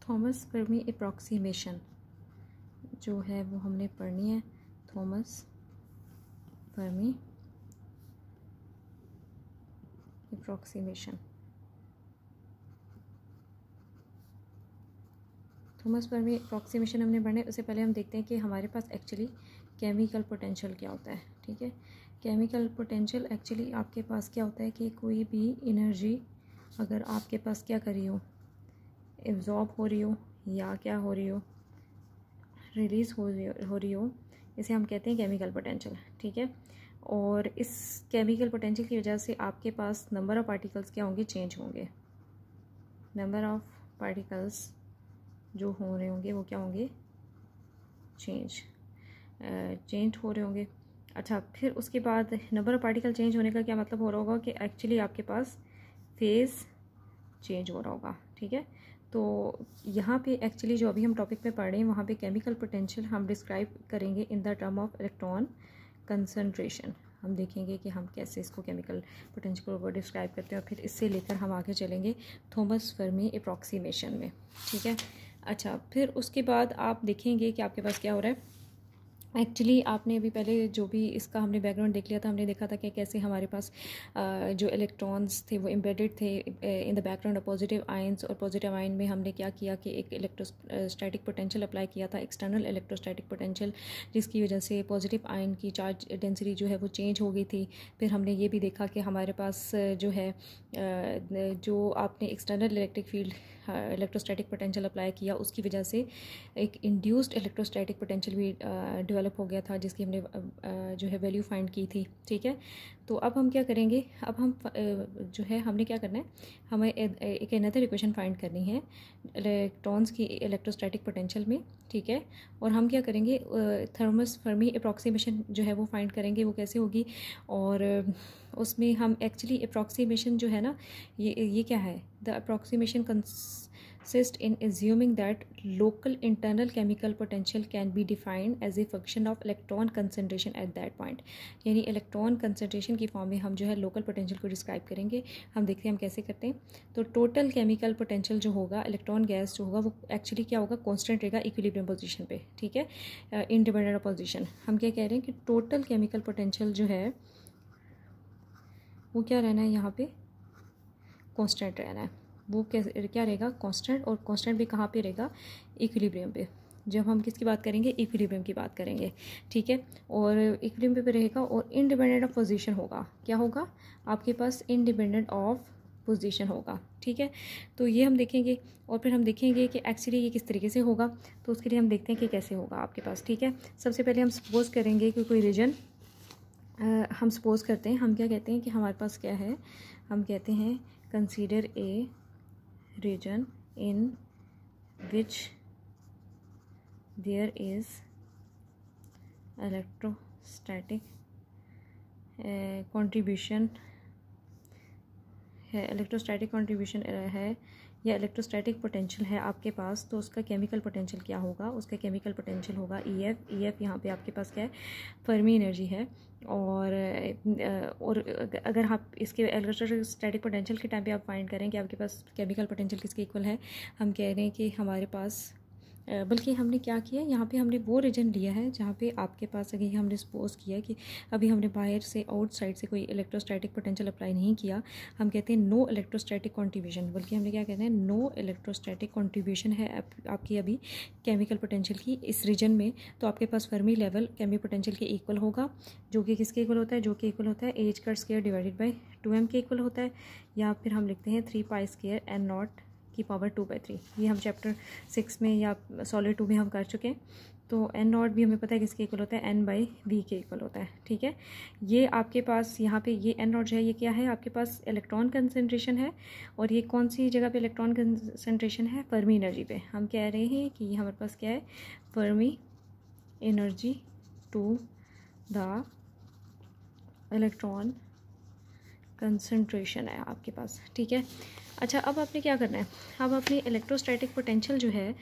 Thomas Fermi approximation जो है वो हमने पढ़नी है। Thomas Fermi approximation. Thomas Fermi approximation हमने पढ़ना है। उससे पहले हम देखते हैं कि हमारे पास एक्चुअली केमिकल पोटेंशियल क्या होता है। ठीक है, केमिकल पोटेंशियल एक्चुअली आपके पास क्या होता है कि कोई भी एनर्जी अगर आपके पास क्या कर रही हो, एब्जॉर्ब हो रही हो या क्या हो रही हो, रिलीज़ हो रही हो, इसे हम कहते हैं केमिकल पोटेंशियल। ठीक है, और इस केमिकल पोटेंशियल की वजह से आपके पास नंबर ऑफ़ पार्टिकल्स क्या होंगे, चेंज होंगे। नंबर ऑफ़ पार्टिकल्स जो हो रहे होंगे वो क्या होंगे, चेंज हो रहे होंगे। अच्छा, फिर उसके बाद नंबर ऑफ़ पार्टिकल चेंज होने का क्या मतलब हो रहा होगा कि एक्चुअली आपके पास फेज़ चेंज हो रहा होगा। ठीक है, तो यहाँ पे एक्चुअली जो अभी हम टॉपिक पे पढ़ रहे हैं वहाँ पे केमिकल पोटेंशियल हम डिस्क्राइब करेंगे in the term of electron concentration. हम देखेंगे कि हम कैसे इसको केमिकल पोटेंशियल को डिस्क्राइब करते हैं और फिर इससे लेकर हम आगे चलेंगे थॉमस फर्मी अप्रॉक्सीमेशन में। ठीक है, अच्छा, फिर उसके बाद आप देखेंगे कि आपके पास क्या हो रहा है। एक्चुअली आपने अभी पहले जो भी इसका हमने बैकग्राउंड देख लिया था, हमने देखा था कि कैसे हमारे पास जो इलेक्ट्रॉन्स थे वो एम्बेडेड थे in the background of positive ions, और पॉजिटिव आयन में हमने क्या किया कि एक इलेक्ट्रोस्टैटिक पोटेंशियल अप्लाई किया था, एक्सटर्नल इलेक्ट्रोस्टैटिक पोटेंशियल, जिसकी वजह से पॉजिटिव आयन की चार्ज डेंसिटी जो है वो चेंज हो गई थी। फिर हमने ये भी देखा कि हमारे पास जो है जो आपने external electric field electrostatic potential apply किया उसकी वजह से एक इंड्यूस्ड इलेक्ट्रोस्टैटिक पोटेंशियल भी डेवलप हो गया था, जिसकी हमने जो है वैल्यू फाइंड की थी। ठीक है, तो अब हम क्या करेंगे, अब हम जो है हमने क्या करना है, हमें एक अनदर इक्वेशन फाइंड करनी है इलेक्ट्रॉन्स की इलेक्ट्रोस्टैटिक पोटेंशियल में। ठीक है, और हम क्या करेंगे, थॉमस फर्मी अप्रॉक्सीमेशन जो है वो फाइंड करेंगे। वो कैसे होगी, और उसमें हम एक्चुअली अप्रॉक्सीमेशन जो है ना, ये क्या है, the approximation consist in assuming that local internal chemical potential can be defined as a function of electron concentration at that point। यानी इलेक्ट्रॉन कंसनट्रेशन की फॉर्म में हम जो है लोकल पोटेंशियल को डिस्क्राइब करेंगे। हम देखते हैं हम कैसे करते हैं। तो टोटल केमिकल पोटेंशियल जो होगा, इलेक्ट्रॉन गैस जो होगा वो एक्चुअली क्या होगा, कॉन्स्टेंट रहेगा इक्विलिब्रियम पोजीशन पे। ठीक है, इंडिपेंडेंट ऑफ पोजीशन। हम क्या कह रहे हैं कि टोटल केमिकल पोटेंशियल जो है वो क्या रहना है, यहाँ पे कॉन्स्टेंट रहना है। वो क्या रहेगा, कांस्टेंट, और कांस्टेंट भी कहाँ पे रहेगा, इक्विलिब्रियम पे। जब हम किसकी बात करेंगे, इक्विलिब्रियम की बात करेंगे। ठीक है, और इक्विलिब्रियम पे रहेगा और इंडिपेंडेंट ऑफ पोजीशन होगा। क्या होगा आपके पास, इंडिपेंडेंट ऑफ पोजीशन होगा। ठीक है, तो ये हम देखेंगे और फिर हम देखेंगे कि एक्चुअली ये किस तरीके से होगा। तो उसके लिए हम देखते हैं कि कैसे होगा आपके पास। ठीक है, सबसे पहले हम सपोज करेंगे कि कोई रीजन हम सपोज करते हैं, हम क्या कहते हैं कि हमारे पास क्या है, हम कहते हैं consider a region in which there is electrostatic contribution है, इलेक्ट्रोस्टैटिक कंट्रीब्यूशन है या इलेक्ट्रोस्टैटिक पोटेंशियल है आपके पास। तो उसका केमिकल पोटेंशियल क्या होगा, उसका केमिकल पोटेंशियल होगा EF यहाँ पे आपके पास क्या है, फर्मी एनर्जी है। और अगर आप इसके इलेक्ट्रोस्टैटिक पोटेंशियल के टाइम पे आप फाइंड करें कि आपके पास केमिकल पोटेंशियल किसके इक्वल है, हम कह रहे हैं कि हमारे पास बल्कि हमने क्या किया, यहाँ पे हमने वो रीजन लिया है जहाँ पे आपके पास अगर हमने सपोज किया कि अभी हमने बाहर से आउटसाइड से कोई इलेक्ट्रोस्टैटिक पोटेंशियल अप्लाई नहीं किया। हम कहते हैं नो इलेक्ट्रोस्टैटिक कंट्रीब्यूशन, बल्कि हमने क्या कहते हैं, नो इलेक्ट्रोस्टैटिक कंट्रीब्यूशन है आपकी अभी केमिकल पोटेंशियल की इस रीजन में। तो आपके पास फर्मी लेवल केमिकल पोटेंशियल के इक्वल होगा, जो कि किसके इक्वल होता है, जो कि इक्वल होता है h² डिवाइडेड बाई 2m के इक्वल होता है, या फिर हम लिखते हैं 3π² n0 की पावर 2/3। ये हम चैप्टर 6 में या सॉलिड 2 में हम कर चुके हैं। तो n0 भी हमें पता है किसके इक्वल होता है, n/v के इक्वल होता है। ठीक है, ये आपके पास यहाँ पे ये n0 जो है ये क्या है, आपके पास इलेक्ट्रॉन कंसंट्रेशन है, और ये कौन सी जगह पे इलेक्ट्रॉन कंसंट्रेशन है, फर्मी एनर्जी पे। हम कह रहे हैं कि हमारे पास क्या है, Fermi energy to the electron concentration है आपके पास, ठीक है। अच्छा, अब आपने क्या करना है, अब अपनी इलेक्ट्रोस्टैटिक पोटेंशियल जो है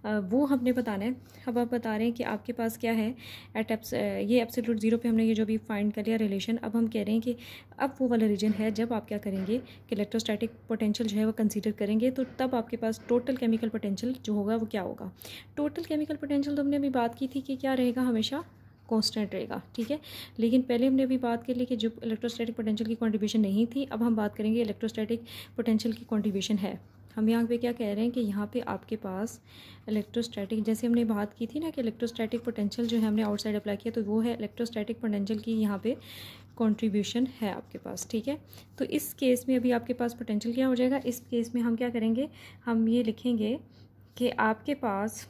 वो हमने बताना है। अब आप बता रहे हैं कि आपके पास क्या है एट ये एब्सोल्यूट ज़ीरो पे हमने ये जो भी फाइंड कर लिया रिलेशन। अब हम कह रहे हैं कि अब वो वाला रीजन है जब आप क्या करेंगे कि इलेक्ट्रोस्टैटिक पोटेंशियल जो है वो कंसीडर करेंगे, तो तब आपके पास टोटल केमिकल पोटेंशियल जो होगा वो क्या होगा। टोटल केमिकल पोटेंशियल तो हमने अभी बात की थी कि क्या रहेगा, हमेशा कांस्टेंट रहेगा, ठीक है। लेकिन पहले हमने अभी बात कर ली कि जो इलेक्ट्रोस्टैटिक पोटेंशियल की कंट्रीब्यूशन नहीं थी, अब हम बात करेंगे इलेक्ट्रोस्टैटिक पोटेंशियल की कंट्रीब्यूशन है। हम यहाँ पे क्या कह रहे हैं कि यहाँ पे आपके पास इलेक्ट्रोस्टैटिक, जैसे हमने बात की थी ना कि इलेक्ट्रोस्टैटिक पोटेंशियल जो है हमने आउटसाइड अप्लाई किया, तो वो है इलेक्ट्रोस्टैटिक पोटेंशियल की यहाँ पे कंट्रीब्यूशन है आपके पास, ठीक है। तो इस केस में अभी आपके पास पोटेंशियल क्या हो जाएगा, इस केस में हम क्या करेंगे, हम ये लिखेंगे कि आपके पास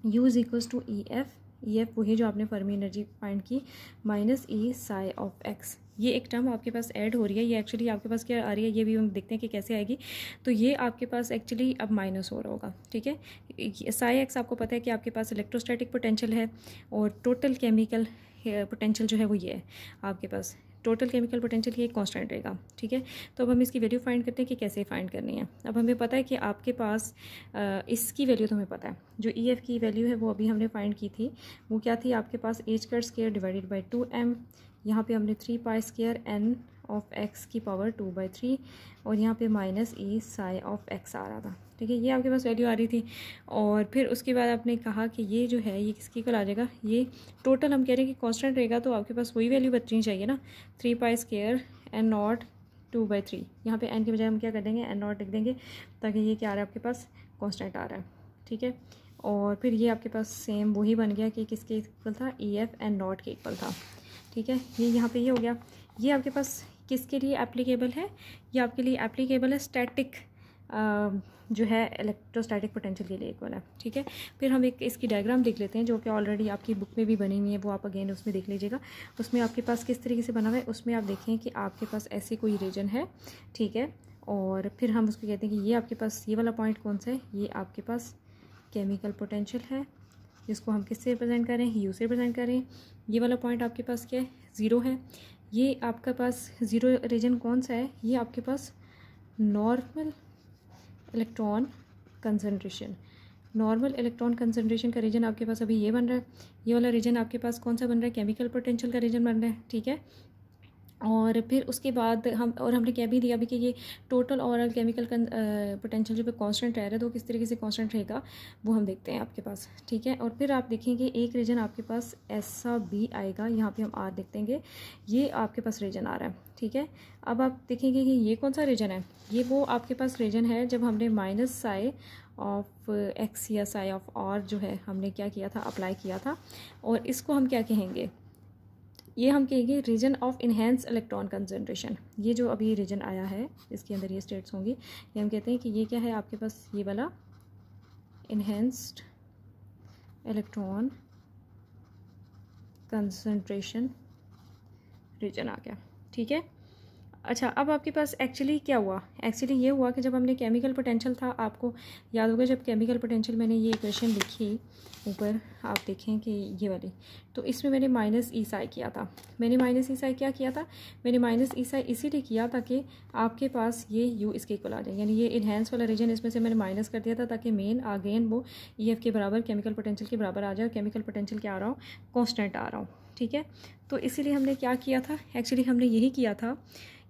U is equals to e f वही जो आपने फर्मी एनर्जी फाइंड की minus e psi of x. ये एक टर्म आपके पास ऐड हो रही है, ये एक्चुअली आपके पास क्या आ रही है ये भी हम देखते हैं कि कैसे आएगी। तो ये आपके पास एक्चुअली अब माइनस हो रहा होगा, ठीक है। साई एक्स आपको पता है कि आपके पास इलेक्ट्रोस्टैटिक पोटेंशियल है और टोटल केमिकल पोटेंशियल जो है वो ये है आपके पास, टोटल केमिकल पोटेंशियल ये कांस्टेंट रहेगा, ठीक है। तो अब हम इसकी वैल्यू फाइंड करते हैं कि कैसे फाइंड करनी है। अब हमें पता है कि आपके पास इसकी वैल्यू तो हमें पता है, जो ई एफ की वैल्यू है वो अभी हमने फाइंड की थी, वो क्या थी आपके पास h² डिवाइडेड बाई 2m, यहाँ पे हमने 3π² n ऑफ x की पावर 2/3 और यहाँ पे minus e psi of x आ रहा था, ठीक है। ये आपके पास वैल्यू आ रही थी। और फिर उसके बाद आपने कहा कि ये जो है ये किसकी इक्वल आ जाएगा, ये टोटल हम कह रहे हैं कि कांस्टेंट रहेगा, तो आपके पास वही वैल्यू बचनी चाहिए ना, 3π² n0 2/3। यहाँ पे n की बजाय हम क्या कर देंगे n0 लिख देंगे, ताकि ये क्या आ रहा है आपके पास कांस्टेंट आ रहा है, ठीक है। और फिर ये आपके पास सेम वही बन गया कि किसके इक्वल था, EF n0 के इक्वल था, ठीक है। ये यहाँ पे ये हो गया। ये आपके पास किसके लिए एप्लीकेबल है, ये आपके लिए एप्लीकेबल है स्टैटिक जो है इलेक्ट्रोस्टैटिक पोटेंशियल के लिए इक्वल है, ठीक है। फिर हम एक इसकी डायग्राम देख लेते हैं जो कि ऑलरेडी आपकी बुक में भी बनी हुई है, वो आप अगेन उसमें देख लीजिएगा। उसमें आपके पास किस तरीके से बना हुआ है, उसमें आप देखें कि आपके पास ऐसी कोई रीजन है, ठीक है। और फिर हम उसको कहते हैं कि ये आपके पास ये वाला पॉइंट कौन सा है, ये आपके पास केमिकल पोटेंशियल है, जिसको हम किससे रिप्रेजेंट करें, यू से रिप्रेजेंट करें। ये वाला पॉइंट आपके पास क्या है, ज़ीरो है। ये आपके पास ज़ीरो रीजन कौन सा है, ये आपके पास normal electron concentration, normal electron concentration का रीजन आपके पास अभी ये बन रहा है। ये वाला रीजन आपके पास कौन सा बन रहा है, केमिकल पोटेंशियल का रीजन बन रहा है, ठीक है। और फिर उसके बाद हमने क्या भी दिया अभी कि ये टोटल ओवरऑल केमिकल पोटेंशियल जो पे कांस्टेंट रह रहा है, तो किस तरीके से कांस्टेंट रहेगा वो हम देखते हैं आपके पास, ठीक है। और फिर आप देखेंगे एक रीजन आपके पास ऐसा भी आएगा, यहाँ पे हम आर देख देंगे, ये आपके पास रीजन आ रहा है, ठीक है। अब आप देखेंगे कि ये कौन सा रीजन है, ये वो आपके पास रीजन है जब हमने माइनस साई ऑफ एक्स या साई ऑफ आर जो है हमने क्या किया था, अप्लाई किया था। और इसको हम क्या कहेंगे, ये हम कहेंगे region of enhance electron concentration. ये जो अभी रीजन आया है इसके अंदर ये स्टेट्स होंगी, ये हम कहते हैं कि ये क्या है आपके पास, ये वाला इन्हेंस्ड इलेक्ट्रॉन कंसंट्रेशन रीजन आ गया, ठीक है। अच्छा, अब आपके पास एक्चुअली क्या हुआ, एक्चुअली ये हुआ कि जब हमने केमिकल पोटेंशियल था, आपको याद होगा जब केमिकल पोटेंशियल मैंने ये इक्वेशन लिखी ऊपर, आप देखें कि ये वाली, तो इसमें मैंने माइनस ई साई किया था। मैंने माइनस ई साई क्या किया था, मैंने माइनस ई साई इसीलिए किया ताकि आपके पास ये यू इसके इक्वल आ जाए, यानी ये इन्हेंस वाला रीजन इसमें से मैंने माइनस कर दिया था ताकि मेन अगेन वो ई एफ के बराबर केमिकल पोटेंशियल के बराबर आ जाए, और केमिकल पोटेंशियल क्या आ रहा हो, कॉन्स्टेंट आ रहा हो, ठीक है। तो इसीलिए हमने क्या किया था, एक्चुअली हमने यही किया था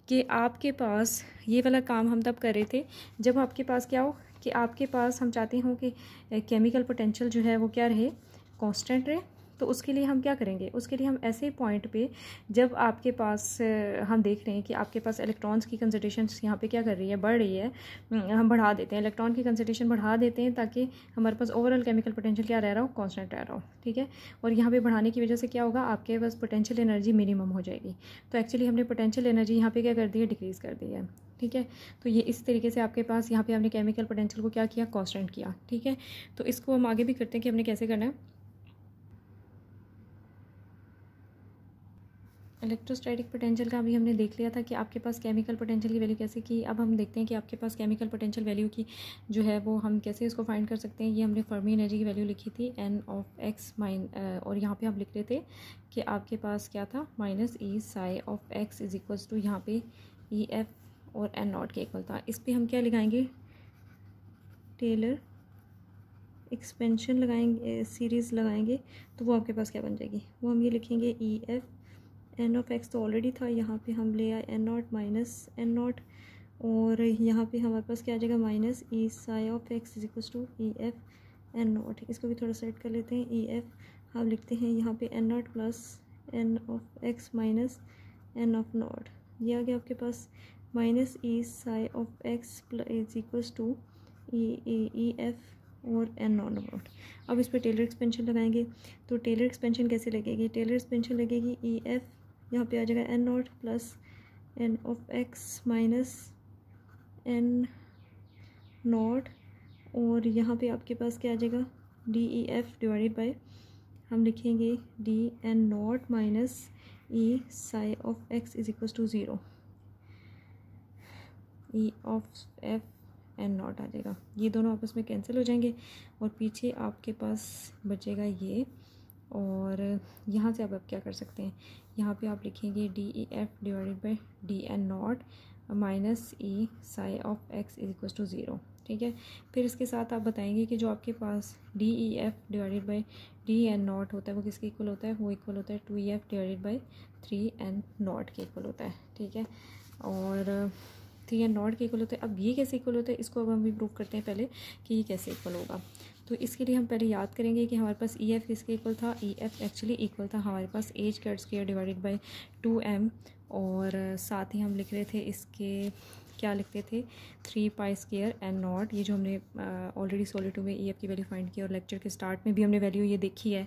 कि आपके पास ये वाला काम हम तब कर रहे थे जब आपके पास क्या हो कि आपके पास हम चाहते हों कि केमिकल पोटेंशियल जो है वो क्या रहे, कांस्टेंट रहे। तो उसके लिए हम क्या करेंगे, उसके लिए हम ऐसे पॉइंट पे जब आपके पास हम देख रहे हैं कि आपके पास इलेक्ट्रॉन्स की कंसंट्रेशन यहाँ पे क्या कर रही है, बढ़ रही है, हम बढ़ा देते हैं, इलेक्ट्रॉन की कंसंट्रेशन बढ़ा देते हैं ताकि हमारे पास ओवरऑल केमिकल पोटेंशियल क्या रह रहा हो, कांस्टेंट रह रहा हो, ठीक है। और यहाँ पे बढ़ाने की वजह से क्या होगा, आपके पास पोटेंशियल एनर्जी मिनिमम हो जाएगी। तो एक्चुअली हमने पोटेंशियल एनर्जी यहाँ पे क्या कर दी है, डिक्रीज़ कर दी है, ठीक है। तो ये इस तरीके से आपके पास यहाँ पे हमने केमिकल पोटेंशियल को क्या किया, कांस्टेंट किया, ठीक है। तो इसको हम आगे भी करते हैं कि हमने कैसे करना है। इलेक्ट्रोस्टैटिक पोटेंशियल का अभी हमने देख लिया था कि आपके पास केमिकल पोटेंशियल की वैल्यू कैसे की। अब हम देखते हैं कि आपके पास केमिकल पोटेंशियल वैल्यू की जो है वो हम कैसे इसको फाइंड कर सकते हैं। ये हमने फर्मी एनर्जी की वैल्यू लिखी थी n ऑफ x और यहाँ पे हम लिख रहे थे कि आपके पास क्या था, minus e psi of x is equals to यहाँ पे ई एफ और एन नॉट के इक्वल था। इस पर हम क्या लगाएंगे, टेलर एक्सपेंशन लगाएंगे, सीरीज़ लगाएंगे, तो वो आपके पास क्या बन जाएगी, वो हम ये लिखेंगे e f n of x तो ऑलरेडी था, यहाँ पे हम ले आए n not minus n not, और यहाँ पे हमारे पास क्या आ जाएगा minus e psi of x is equal to e f n naught. इसको भी थोड़ा सेट कर लेते हैं, ई एफ हम लिखते हैं यहाँ पे n not plus n of x minus n of not, ये आ गया आपके पास minus e psi of x is equal to e f और एन नॉट। अब इस पर टेलर एक्सपेंशन लगाएंगे, तो टेलर एक्सपेंशन कैसे लगेगी, टेलर एक्सपेंशन लगेगी ई एफ यहाँ पे आ जाएगा n not plus n of x minus n not, और यहाँ पे आपके पास क्या आ जाएगा d e f divided by हम लिखेंगे d n not minus e psi of x is equal to 0, e of f n not आ जाएगा, ये दोनों आपस में कैंसिल हो जाएंगे और पीछे आपके पास बचेगा ये, और यहाँ से आप क्या कर सकते हैं, यहाँ पे आप लिखेंगे d e f divided by d n not minus e psi of x is equal to 0, ठीक है। फिर इसके साथ आप बताएंगे कि जो आपके पास d e f divided by d n not होता है वो किसके इक्वल होता है, वो इक्वल होता है 2EF divided by 3N not के इक्वल होता है, ठीक है। और 3N नॉट के इक्वल होता है। अब ये कैसे इक्वल होता है, इसको अब हम भी प्रूव करते हैं पहले कि ये कैसे इक्वल होगा। तो इसके लिए हम पहले याद करेंगे कि हमारे पास EF किसके इक्वल था, EF एक्चुअली इक्वल था हमारे पास h cat square divided by 2M, और साथ ही हम लिख रहे थे इसके क्या लिखते थे 3 पाई स्क्वायर एन नॉट, ये जो हमने ऑलरेडी सॉलिड 2 में EF की वैल्यू फाइंड की और लेक्चर के स्टार्ट में भी हमने वैल्यू ये देखी है,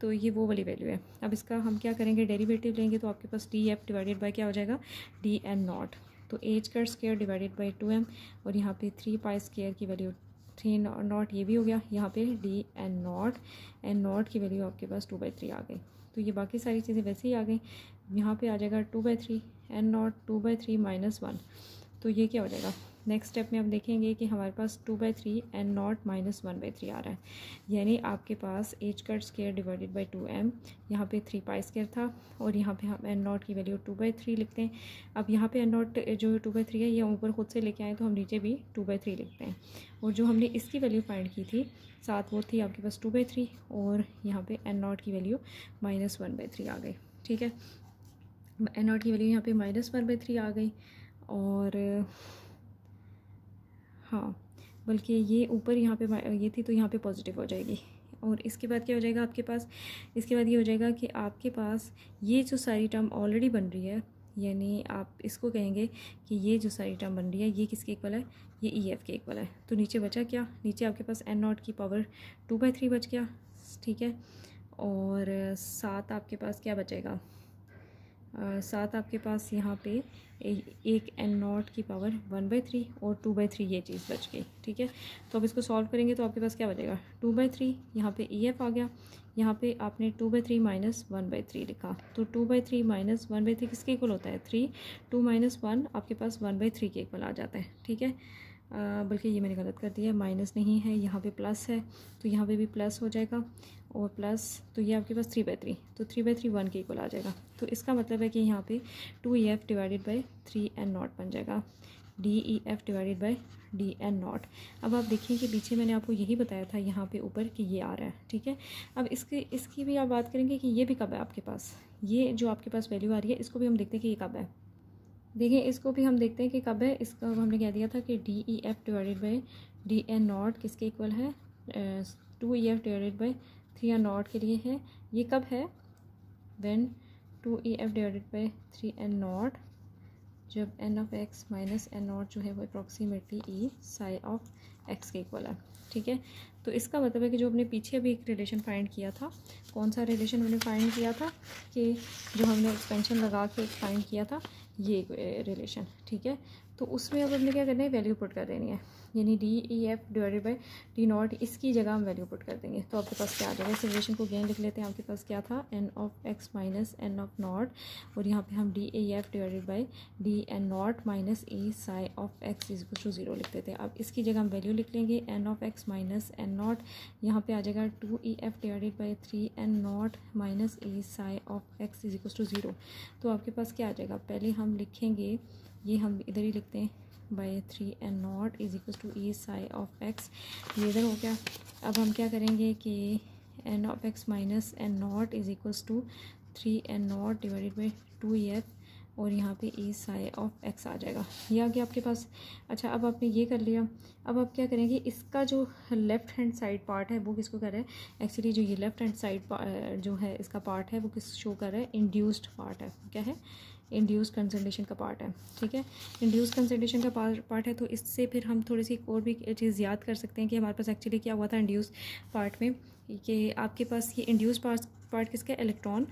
तो ये वो वाली वैल्यू है। अब इसका हम क्या करेंगे, डेरिवेटिव लेंगे तो आपके पास DF डिवाइडेड बाई क्या हो जाएगा DN नॉट, तो h cat square divided by 2M, और यहाँ पे 3 पाई स्क्वायर की वैल्यू 3 नॉट ये भी हो गया, यहाँ पे DN नॉट एन नॉट की वैल्यू आपके पास 2/3 आ गई। तो ये बाकी सारी चीज़ें वैसे ही आ गई, यहाँ पे आ जाएगा 2/3 एन नॉट 2/3 माइनस 1, तो ये क्या हो जाएगा। नेक्स्ट स्टेप में हम देखेंगे कि हमारे पास 2/3 एन नॉट माइनस 1/3 आ रहा है, यानी आपके पास h cut square divided by 2M, यहाँ पे 3 पाई स्क्वायर था और यहाँ पे हम एन नॉट की वैल्यू 2/3 लिखते हैं। अब यहाँ पे एन नॉट जो 2/3 है ये ऊपर खुद से लेके आए तो हम नीचे भी 2/3 लिखते हैं, और जो हमने इसकी वैल्यू फाइंड की थी साथ वो थी आपके पास 2/3, और यहाँ पे एन नॉट की वैल्यू माइनस 1/3 आ गई, ठीक है। एन नॉट की वैल्यू यहाँ पे माइनस 1/3 आ गई, और हाँ बल्कि ये ऊपर यहाँ पे ये थी तो यहाँ पे पॉजिटिव हो जाएगी, और इसके बाद क्या हो जाएगा आपके पास, इसके बाद ये हो जाएगा कि आपके पास ये जो सारी टर्म ऑलरेडी बन रही है, यानी आप इसको कहेंगे कि ये जो सारी टर्म बन रही है ये किसके इक्वल है, ये EF के इक्वल है। तो नीचे बचा क्या, नीचे आपके पास एन नॉट की पावर 2/3 बच गया, ठीक है। और साथ आपके पास क्या बचेगा, साथ आपके पास यहाँ पे एक एन नॉट की पावर 1/3 और 2/3 ये चीज़ बच गई, ठीक है। तो अब इसको सॉल्व करेंगे तो आपके पास क्या बचेगा 2/3, यहाँ पे EF आ गया, यहाँ पे आपने 2/3 माइनस 1/3 लिखा, तो 2/3 माइनस 1/3 किसके इक्वल होता है 3, 2 माइनस 1 आपके पास 1/3 के इक्वल आ जाता है, ठीक है। बल्कि ये मैंने गलत कर दिया, माइनस नहीं है यहाँ पे प्लस है, तो यहाँ पे भी प्लस हो जाएगा, और प्लस तो ये आपके पास 3/3, तो 3/3 1 के इक्वल आ जाएगा। तो इसका मतलब है कि यहाँ पे 2EF divided by 3N not बन जाएगा, DEF divided by DN not. अब आप देखिए कि पीछे मैंने आपको यही बताया था यहाँ पे ऊपर कि ये आ रहा है, ठीक है। अब इसकी भी आप बात करेंगे कि ये भी कब है आपके पास, ये जो आपके पास वैल्यू आ रही है इसको भी हम देखते हैं कि ये कब है। देखिए इसको भी हम देखते हैं कि कब है, इसका हमने कह दिया था कि DEF divided by DN not किसके इक्वल है 2EF divided by 3N not के लिए है। ये कब है, when 2EF divided by 3N not, जब N of x minus N not जो है वो approximately E psi of x के इक्वल है, ठीक है। तो इसका मतलब है कि जो हमने पीछे अभी एक रिलेशन फाइंड किया था, कौन सा रिलेशन हमने फाइंड किया था कि जो हमने एक्सपेंशन लगा के फाइंड किया था ये रिलेशन, ठीक है। तो उसमें अब हमने क्या करना है, वैल्यू पुट कर देनी है, यानी DEF divided by D not, इसकी जगह हम वैल्यू पुट कर देंगे तो आपके पास क्या आ जाएगा। इस रिलेशन को अगेन लिख लेते हैं, आपके पास क्या था N of x minus N of naught, और यहाँ पे हम DEF divided by DN naught minus E psi of x is equal to 0 लिख देते हैं। अब इसकी जगह हम वैल्यू लिख लेंगे N of x minus N naught, यहाँ पे आ जाएगा 2EF divided by 3N naught minus E psi of x is equal to 0। तो आपके पास क्या आ जाएगा, पहले हम लिखेंगे ये हम इधर ही लिखते हैं by 3n0 is equal to e psi of x, ये इधर हो गया। अब हम क्या करेंगे कि n of x minus n0 is equals to 3n0 divided by 2f, और यहाँ पे ई साई ऑफ एक्स आ जाएगा, ये आ गया आपके पास। अच्छा, अब आपने ये कर लिया, अब आप क्या करेंगे, इसका जो लेफ़्ट हैंड साइड पार्ट है वो किसको कर रहा है, एक्चुअली जो ये लेफ़्ट हैंड साइड जो है इसका पार्ट है वो किस शो कर रहा है, इंड्यूस्ड पार्ट है। क्या है, इंड्यूस्ड कंसंट्रेशन का पार्ट है, ठीक है, इंड्यूस्ड कंसंट्रेशन का पार्ट है। तो इससे फिर हम थोड़ी सी और भी चीज़ याद कर सकते हैं कि हमारे पास एक्चुअली क्या हुआ था इंड्यूस्ड पार्ट में, कि आपके पास ये इंड्यूस्ड पार्ट किसका, इलेक्ट्रॉन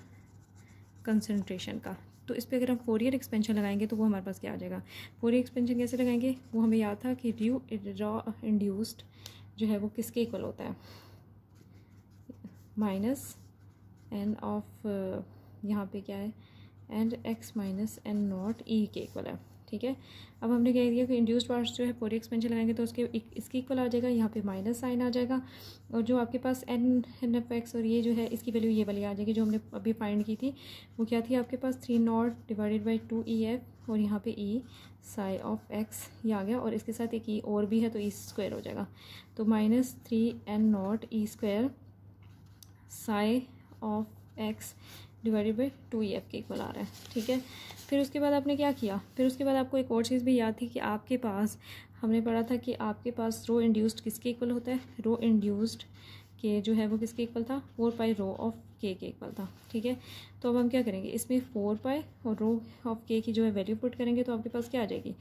कंसंट्रेशन का। तो इस पर अगर हम फोरियर एक्सपेंशन लगाएंगे तो वो हमारे पास क्या आ जाएगा, फोरियर एक्सपेंशन कैसे लगाएंगे, वो हमें याद था कि रॉ इंड्यूस्ड जो है वो किसके इक्वल होता है, माइनस एन ऑफ यहाँ पे क्या है and x minus n not e के इक्वल है, ठीक है। अब हमने क्या किया कि इंड्यूस्ड पार्ट्स जो है फोरियर एक्सपेंशन लगाएंगे तो उसके इसके इक्वल आ जाएगा, यहाँ पे माइनस साइन आ जाएगा, और जो आपके पास एन एफ एक्स और ये जो है इसकी वैल्यू ये वाली आ जाएगी जो हमने अभी फाइंड की थी, वो क्या थी आपके पास 3 डिवाइडेड बाई 2 और यहाँ पे ई साई ऑफ एक्स ये आ गया, और इसके साथ एक ई और भी है तो ई स्क्वायर हो जाएगा, तो minus 3n0 E square Sai of x divided by 2f के इक्वल आ रहा है, ठीक है। फिर उसके बाद आपने क्या किया, फिर उसके बाद आपको एक और चीज़ भी याद थी कि आपके पास हमने पढ़ा था कि आपके पास रो इंड्यूस्ड किसके इक्वल होता है, रो इंड्यूस्ड के जो है वो किसके इक्वल था, 4 पाई रो ऑफ के इक्वल था, ठीक है। तो अब हम क्या करेंगे, इसमें 4 पाई और रो ऑफ के की जो है वैल्यू पुट करेंगे तो आपके पास क्या आ जाएगी,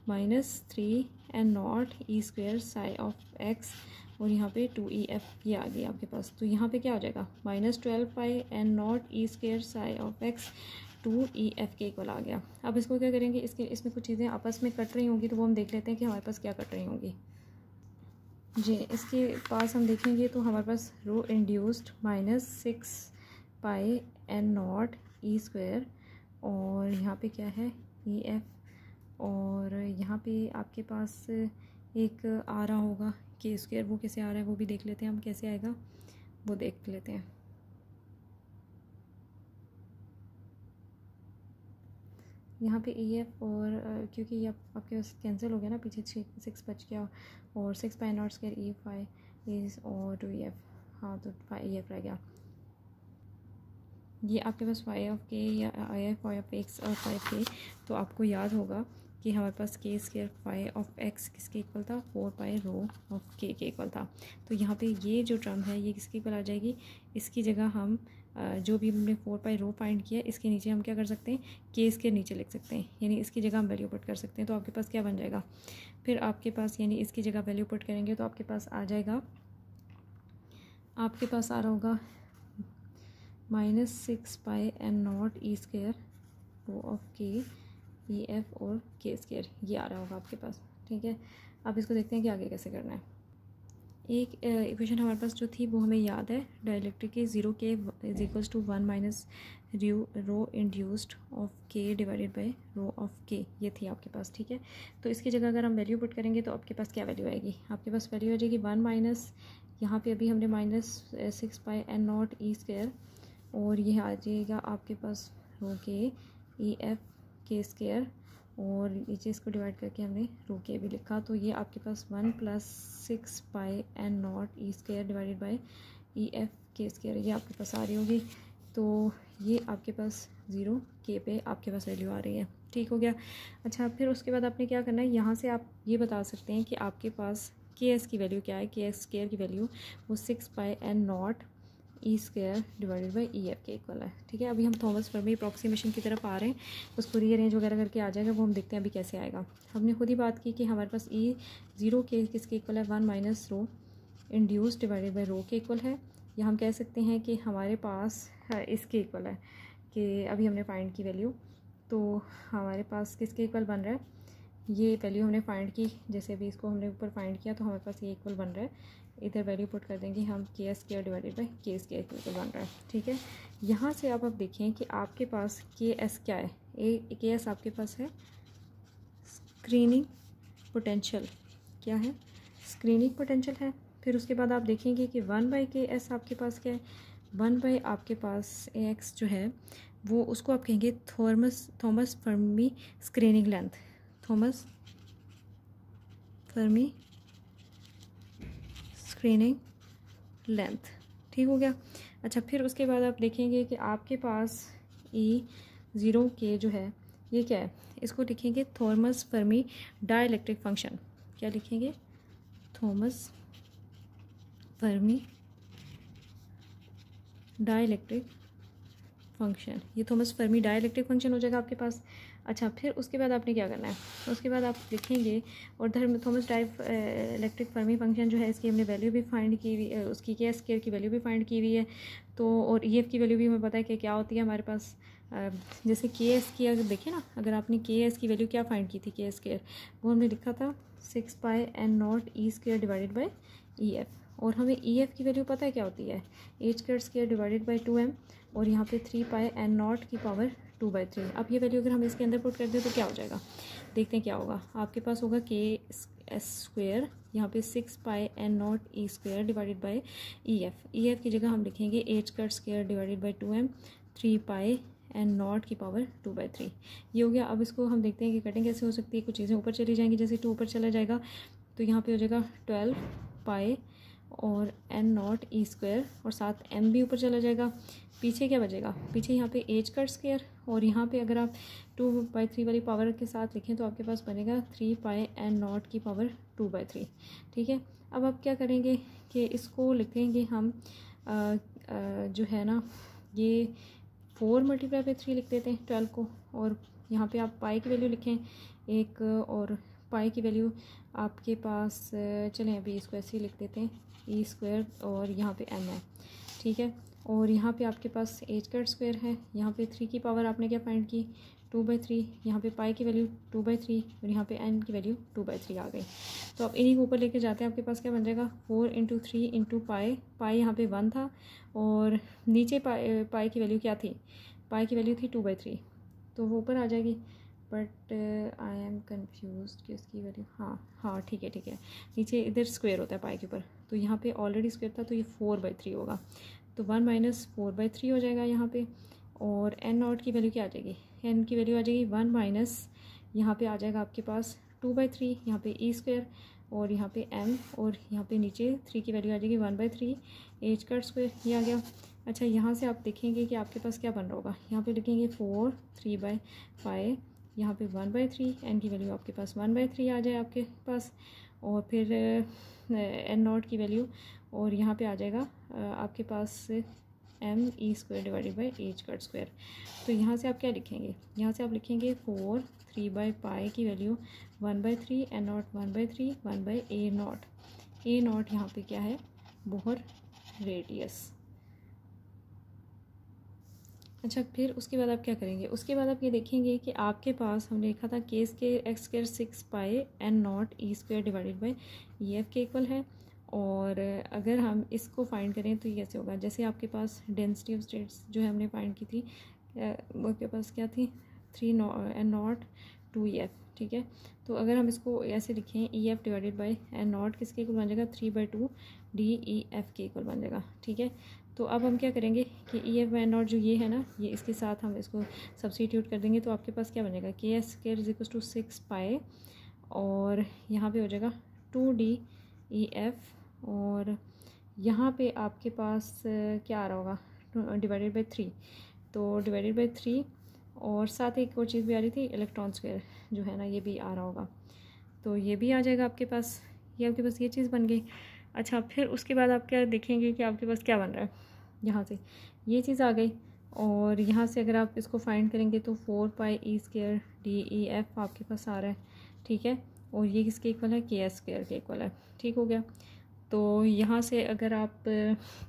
-3n0 E square Sai of x, और यहाँ पे 2EF ये आ गई आपके पास। तो यहाँ पे क्या हो जाएगा, -12 पाई n0 e square Sai of x 2EF के इक्वल आ गया। अब इसको क्या करेंगे, इसमें कुछ चीज़ें आपस में कट रही होंगी तो वो हम देख लेते हैं कि हमारे पास क्या कट रही होंगी। जी, इसके पास हम देखेंगे तो हमारे पास रो induced -6 pi n0 e square, और यहाँ पे क्या है EF, और यहाँ पे आपके पास एक आ रहा होगा के स्क्वायर, वो कैसे आ रहा है वो भी देख लेते हैं हम, कैसे आएगा वो देख लेते हैं। यहाँ पे EF और क्योंकि ये आपके पास कैंसिल हो गया ना, पीछे 6 बच गया, और 6 पाई नॉट स्क्वायर ई 5 इज और 2EF, हाँ तो EF रह गया। ये आपके पास फाई ऑफ के या IF फाई ऑफ एक्स और 5k, तो आपको याद होगा कि हमारे पास के स्क्वायर फाई ऑफ एक्स किसके इक्वल था, 4 पाई रो ऑफ के इक्वल था। तो यहाँ पे ये जो टर्म है ये किसके इक्वल आ जाएगी, इसकी जगह हम जो भी हमने 4 पाई रो फाइंड किया इसके नीचे हम क्या कर सकते हैं, के इसके नीचे लिख सकते हैं, यानी इसकी जगह हम वैल्यू पुट कर सकते हैं। तो आपके पास क्या बन जाएगा, फिर आपके पास यानी इसकी जगह वैल्यू पुट करेंगे तो आपके पास आ जाएगा, आपके पास आ रहा होगा -6 pi n0 e square rho of k EF और के स्क्वायर, ये आ रहा होगा आपके पास, ठीक है। अब इसको देखते हैं कि आगे कैसे करना है। एक इक्वेशन हमारे पास जो थी वो हमें याद है, डाइलेक्ट्रिक की 0k is equals to 1 minus rho induced of k divided by rho of k, ये थी आपके पास, ठीक है। तो इसकी जगह अगर हम वैल्यू पुट करेंगे तो आपके पास क्या वैल्यू आएगी, आपके पास वैल्यू आ जाएगी 1 माइनस, यहाँ पे अभी हमने -6 पाई n0 ई स्क्वायर, और यह आ जाएगा आपके पास रो के EF के स्क्वायर, और नीचे इसको डिवाइड करके हमने रो के भी लिखा, तो ये आपके पास 1 + 6 pi n0 e square divided by EF के स्क्वायर, ये आपके पास आ रही होगी। तो ये आपके पास 0k पे आपके पास वैल्यू आ रही है, ठीक हो गया। अच्छा, फिर उसके बाद आपने क्या करना है, यहाँ से आप ये बता सकते हैं कि आपके पास KS की वैल्यू क्या है, KS स्क्वायर की वैल्यू वो 6 pi n0 e square divided by EF के इक्वल है, ठीक है। अभी हम थॉमस फर्मी अप्रॉक्सीमेशन की तरफ आ रहे हैं, उसको रीअरेंज वगैरह करके आ जाएगा, वो हम देखते हैं अभी कैसे आएगा। हमने खुद ही बात की कि हमारे पास E0k किसके इक्वल है, 1 minus row induce divided by rho के इक्वल है, या हम कह सकते हैं कि हमारे पास इसके इक्वल है, कि अभी हमने फाइंड की वैल्यू, तो हमारे पास किसके इक्वल बन रहा है, ये वैल्यू हमने फाइंड की, जैसे अभी इसको हमने ऊपर फाइंड किया तो हमारे पास ये इक्वल बन रहा है, इधर वैल्यू पुट कर देंगे हम KS स्क्वायर डिवाइडेड बाई के स्क्वायर इक्वल बन रहा है, ठीक है। यहाँ से आप देखें कि आपके पास KS क्या है, KS आपके पास है स्क्रीनिंग पोटेंशियल, क्या है स्क्रीनिंग पोटेंशियल है। फिर उसके बाद आप देखेंगे कि 1/KS आपके पास क्या है, 1/ आपके पास AX जो है वो उसको आप कहेंगे Thomas Fermi screening length, Thomas Fermi screening length. ठीक हो गया। अच्छा, फिर उसके बाद आप देखेंगे कि आपके पास E0K जो है ये क्या है, इसको लिखेंगे थॉमस फर्मी डाइलेक्ट्रिक फंक्शन। क्या लिखेंगे? Thomas Fermi dielectric function. ये थॉमस फर्मी डाइलेक्ट्रिक फंक्शन हो जाएगा आपके पास। अच्छा, फिर उसके बाद आपने क्या करना है, उसके बाद आप लिखेंगे और थॉमस डाइलेक्ट्रिक फर्मी फंक्शन जो है इसकी हमने वैल्यू भी फाइंड की हुई है, उसकी के स्क्वायर की वैल्यू भी फाइंड की हुई है। तो और EF की वैल्यू भी हमें पता है कि क्या होती है हमारे पास। जैसे KS की अगर देखें ना, अगर आपने KS की वैल्यू क्या फाइंड की थी, के स्क्वायर, वो हमने लिखा था 6πn0 E² divided by EF। और हमें EF की वैल्यू पता है क्या होती है, h² डिवाइडेड बाई 2m, और यहाँ पे 3πn0 की पावर 2/3। अब ये वैल्यू अगर हम इसके अंदर पुट कर दें तो क्या हो जाएगा, देखते हैं क्या होगा। आपके पास होगा KS², यहाँ पे 6πn0 E² divided by EF की जगह हम लिखेंगे h² divided by 2m 3πn0 की पावर 2/3। ये हो गया। अब इसको हम देखते हैं कि कटिंग कैसे हो सकती है। कुछ चीज़ें ऊपर चली जाएंगी, जैसे 2 ऊपर चला जाएगा तो यहाँ पे हो जाएगा 12π और n0 E² और साथ m भी ऊपर चला जाएगा। पीछे क्या बचेगा, पीछे यहाँ पे h² और यहाँ पे अगर आप 2/3 वाली पावर के साथ लिखें तो आपके पास बनेगा 3πn0 की पावर 2/3। ठीक है। अब आप क्या करेंगे कि इसको लिखेंगे हम जो है ना, ये 4 × 3 लिख देते हैं 12 को, और यहाँ पे आप पाई की वैल्यू लिखें एक, और पाई की वैल्यू आपके पास चलें अभी इसको ऐसे ही लिख देते हैं E² और यहाँ पे m है। ठीक है। और यहाँ पे आपके पास h² है, यहाँ पे 3 की पावर आपने क्या फाइंड की 2/3, यहाँ पे पाई की वैल्यू 2/3 और यहाँ पे n की वैल्यू 2/3 आ गई। तो अब इन्हीं को ऊपर लेके जाते हैं, आपके पास क्या बन जाएगा 4 × 3 × पाई। पाई यहाँ पे 1 था और नीचे पाई की वैल्यू क्या थी, पाई की वैल्यू थी 2/3, तो वो ऊपर आ जाएगी। बट आई एम कन्फ्यूज कि उसकी वैल्यू, हाँ ठीक है, नीचे इधर स्क्वायर होता है पाई के ऊपर, तो यहाँ पे ऑलरेडी स्क्वायर था तो ये 4/3 होगा, तो 1 - 4/3 हो जाएगा यहाँ पे। और n0 की वैल्यू क्या आ जाएगी, n की वैल्यू आ जाएगी 1 - यहाँ पे आ जाएगा आपके पास 2/3, यहाँ पे E² और यहाँ पे m, और यहाँ पे नीचे 3 की वैल्यू आ जाएगी 1/3 h², ये आ गया। अच्छा, यहाँ से आप देखेंगे कि आपके पास क्या बन रहा होगा, यहाँ पे लिखेंगे 4 3/5, यहाँ पे 1/3, n की वैल्यू आपके पास 1/3 आ जाए आपके पास, और फिर n0 की वैल्यू, और यहाँ पे आ जाएगा आपके पास m E² divided by h²। तो यहाँ से आप क्या लिखेंगे, यहाँ से आप लिखेंगे 4 3/π की वैल्यू 1/3, n0 1/3 1/a0। a0 यहाँ पे क्या है, बोहर रेडियस। अच्छा, फिर उसके बाद आप क्या करेंगे, उसके बाद आप ये देखेंगे कि आपके पास हमने लिखा था x² 6πn0 E² divided by EF के इक्वल है। और अगर हम इसको फाइंड करें तो ये कैसे होगा, जैसे आपके पास डेंसिटी ऑफ स्टेट्स जो है हमने फाइंड की थी, वो आपके पास क्या थी 3n0 2EF। ठीक है। तो अगर हम इसको ऐसे लिखें EF डिवाइडेड बाई n0 किसके इक्वल बन जाएगा 3/2 DEF के इक्वल बन जाएगा। ठीक है। तो अब हम क्या करेंगे कि EF बाई n0 जो ये है ना, ये इसके साथ हम इसको सब्स्टिट्यूट कर देंगे, तो आपके पास क्या बनेगा KS² 6π और यहाँ पे हो जाएगा 2DEF, और यहाँ पे आपके पास क्या आ रहा होगा डिवाइडेड बाई 3, तो डिवाइडेड बाई 3, और साथ एक और चीज़ भी आ रही थी इलेक्ट्रॉन स्क्वायर जो है ना, ये भी आ रहा होगा, तो ये भी आ जाएगा आपके पास। ये आपके पास ये चीज़ बन गई। अच्छा, फिर उसके बाद आप क्या देखेंगे कि आपके पास क्या बन रहा है, यहाँ से ये चीज़ आ गई, और यहाँ से अगर आप इसको फाइंड करेंगे तो 4π E² DEF आपके पास आ रहा है। ठीक है। और ये किसके इक्वल है, KS² के इक्वल है। ठीक हो गया। तो यहाँ से अगर आप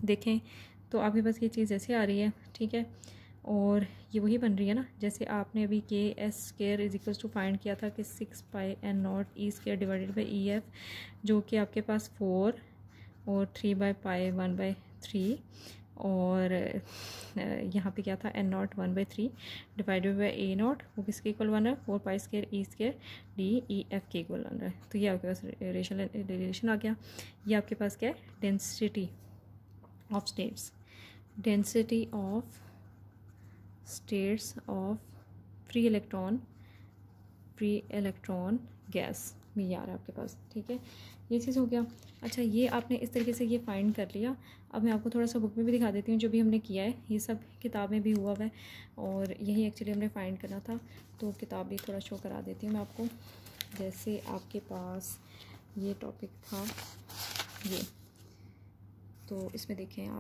देखें तो आपके पास ये चीज़ ऐसे आ रही है। ठीक है। और ये वही बन रही है ना, जैसे आपने अभी KS² फाइंड किया था कि 6πn0 E² divided by EF, जो कि आपके पास 4 और 3/π 1/3, और यहाँ पे क्या था n0 1/3 डिवाइडेड बाई a0, वो किसके इक्वल बन रहा है 4π² E² DEF के इक्वल बन रहा है। तो ये आपके पास रिलेशन आ गया। ये आपके पास क्या है, density of states, density of states of free electron free electron gas भी आ रहा है आपके पास, ठीक है। ये चीज़ हो गया। अच्छा, ये आपने इस तरीके से ये फाइंड कर लिया। अब मैं आपको थोड़ा सा बुक में भी दिखा देती हूँ जो भी हमने किया है, ये सब किताब में भी हुआ हुआ है और यही एक्चुअली हमने फाइंड करना था, तो किताब भी थोड़ा शो करा देती हूँ मैं आपको। जैसे आपके पास ये टॉपिक था ये, तो इसमें देखें आप